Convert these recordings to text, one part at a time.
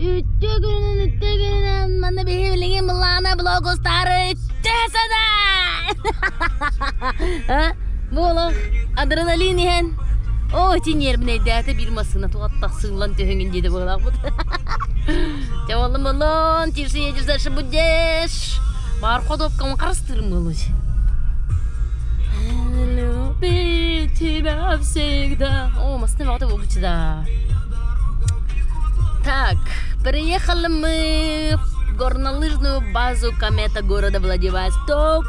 Üttügünün bana bir bilgin bulana blogostarı çesede. Ha? Bu oğlum adrenalin hen. O için yerim neydi bir masına tuğatta sığılan töhüngün dedi bu oğlum. Cevallım oğlum tirsiye cirsaşı bu ceş. Var kodop kamu karıştırım oğlum. Тебя всегда. О, масны вағыда бұл да. Так, приехали мы в горнолыжную базу комета города Владивосток.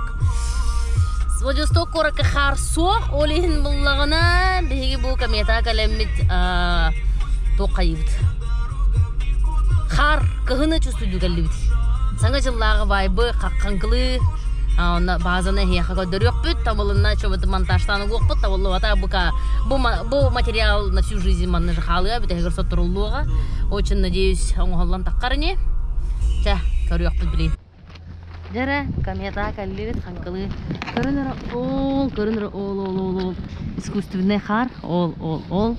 С Владивостока оракы харсо, олейін бұллағына бейгі бұл комета кәлемет тоқайыбыд. Хар кығыны чувствуйду кәлібід. Саңа жыллағы байбы қаққанқылы. Базаны хеха көдөрөк бүт, табылына чөбөт монтажтаны көкпөт, табылы вата бу материал на всю жизнь манны жахалыга, бүт эгер соттурулууга. Очень надеюсь, оңголлан таккарыне. Ча, көрөк бүт билейин. Жара, комета каллебет ханкылы. Көрүнөр ол. Искусственный хар, ол.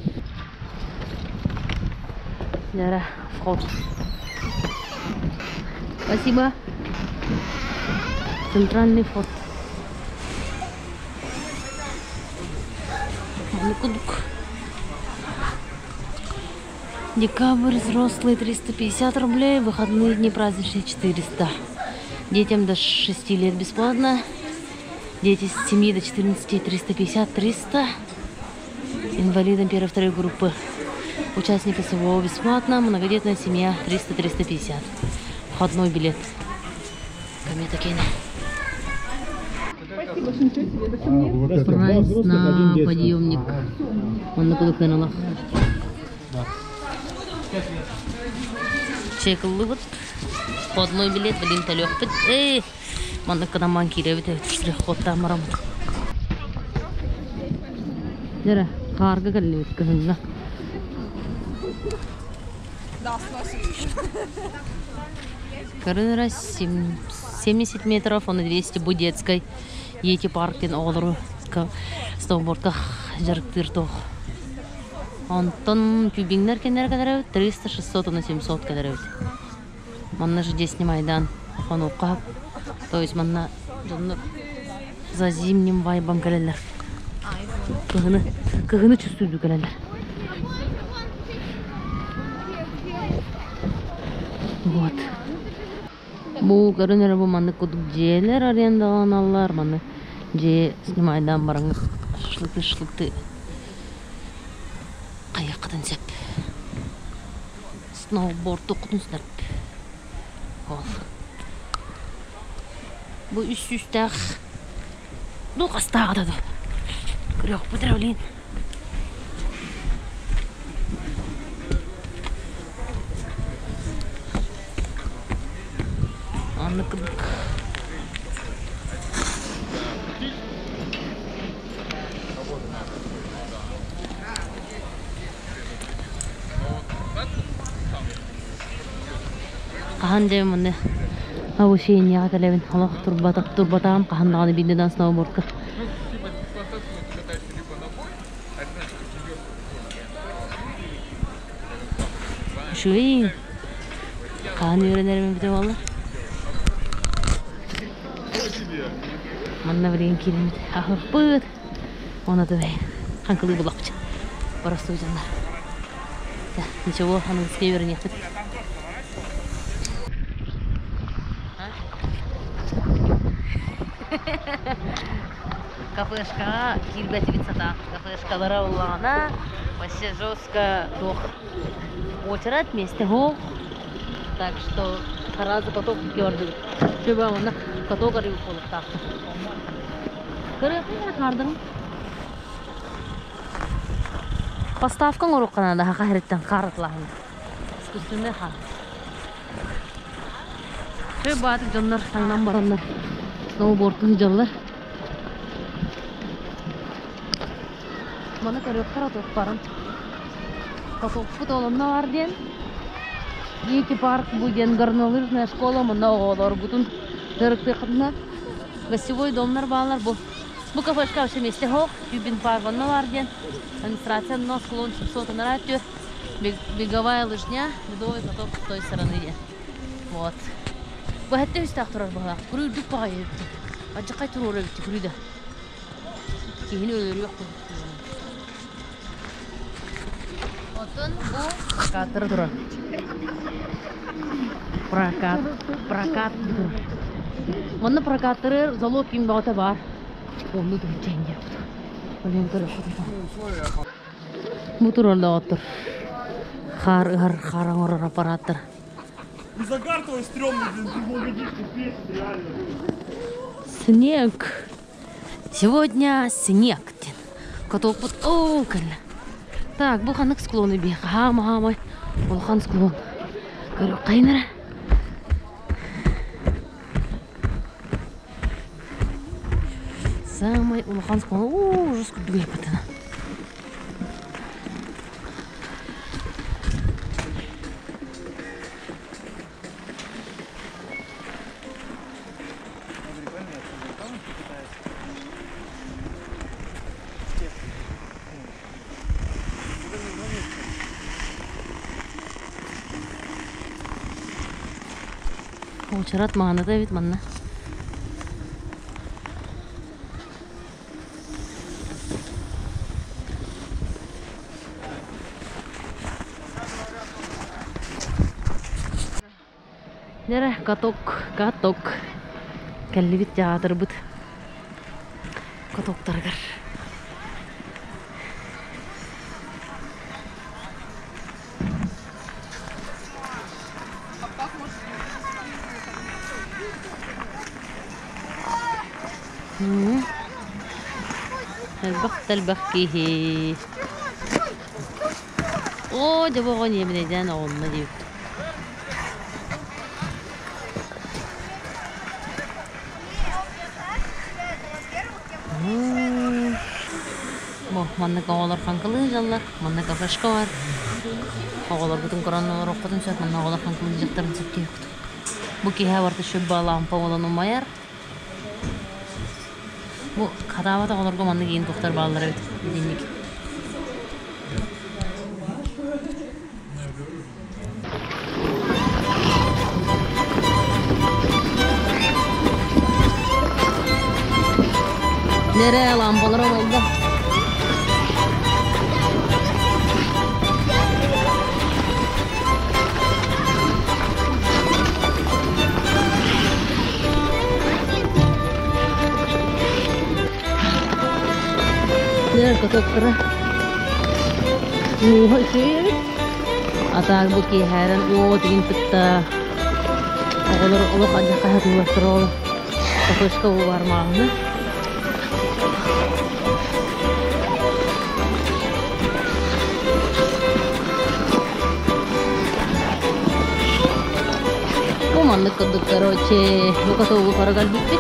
Жара, вход. Спасибо. Центральный вход. Декабрь, взрослые 350 рублей, выходные дни праздничные 400. Детям до 6 лет бесплатно. Дети с 7 до 14 350, 300. Инвалидам 1-2 группы. Участники СВО бесплатно. Многодетная семья 300-350. Входной билет. Комета Кейна. Прайс на подъемник. Он на кудых каналах. Чекал вот. Входной билет, блин, талёк. Мана канаман киревит, штрих ход там рам. Жара, харга каллевит, кажется. Короче, 70 метров, он 200 Будецкой. Ети парктен олыру сноубордка жарыктыртох. Онтон тюбингнер кенер кадарабит 300-600, он 700 кадарабит. Манна же здесь майдан. Он укап. То есть манна за зимним вайбом калелер. Кыгыны чувствуйду калелер. Вот. Бу көрүнөр бу манны кудук жээлер арендаганалар, манны же снимайдан бараңы шашлыкты каяккадан сеп. Сноуборд окудунуздар. Ол. Бу үстүстак. Ну кастагы да. Көрөк бутравлин. Аныкыдык. Кахан жем мына обучение калебин алах турбатам кахандаганы бинден сноубордка. Шуй. Кахан үйренермен бите валла. Манна время килимит. Ахпыт. Он это вей. Ханкалы булакча. Просто уйдендар. Да, ничего, английский вернет. Кафешка кирбетибит сата. Кафешка дараулана. Вообще жестко дох. Очередь вместе го. Так что сразу поток görдük. Şöyle ona kato garip olup taktı. Görüyor musun kardım? Поставкан уруккана да хахиреттен карытлахын. Искусственный хар. Şöyle batık canlar sangdan baranlar. Snowboard'un canlar. Bana görüyor karatok baran. Katok fut olanına var diyen. Ети парк будет горнолыжная школа, много бутун дырыкты кытна. Гостевой домнар балар бу. Бу кафешка вообще месте хок, юбин парк онна бар ден. Администрация но склон 700 наратıyor. Беговая лыжня, ледовый каток с той стороны. Вот. Бахетте үстәк турар бала. Күрү пай. Аҗакай турар бит күрүдә. Киһине өлөр юк. Отын бу прокатор турар. Прокат. Монны прокаторы залог ким багыта бар. Онны да ченге. Олен турар. Бу турарда отыр. Хараңыр аппараттар. Загар твой стрёмный, ты благодишь, песня, реально. Снег. Сегодня снег. Каток под около. Так, бу ханык склоны бе. Хама. Ол хан склон. Көрөк кайнара. Самый улахан склон. О, ужас күдүгөй патана. Очарат мана да бит манна. Нера каток. Каллибит театр бит. Катоктаргар. البخ كيه اوه ده بغني من دانا والله دي манна кавалар ханкылы жаллар манна кафешка бар кавалар бүтүн короннолор окутун сат манна кавалар ханкылы жактарын сепке бу киһэ барты шөбба лампа болону майар bu kadavata olurga manna giyin doktor bağları evet dinlik. Nereye lampalar oldu? Kotokra nuha sih atau buki heran tingin peta kalau aja kayak dua terol terus ke luar mana mana kedukar oce buka tuh paragal bukti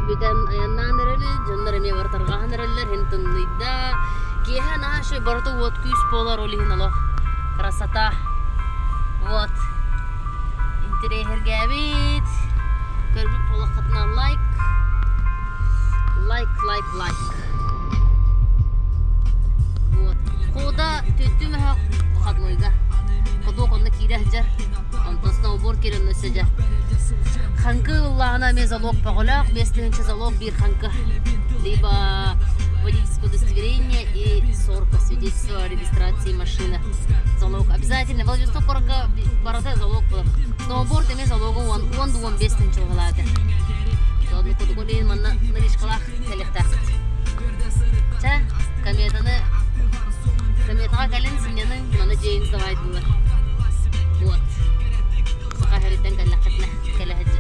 بتن ينانرل جنرمي ورترغانرلر هنتن ليدا كيها ناشي برضو вот كيس بولار ولينا красота вот интерьер габит көрбү полакатна лайк вот кода төттүмө хадмойга кодо конна кире жар антос сноуборд керен нөсөжа ханкы уллана мен залог поголак бестенче залог бир ханкы либо водительское удостоверение и сорка свидетельство о регистрации машины залог обязательно Владивосток-Корга барата залог было сноуборд эме залогу он дуон бестенче галады додны кодголин манна наришкалах телехтах та кометага гален синенин мана жейин давайдылар вот сака хериден галлакатна келехеже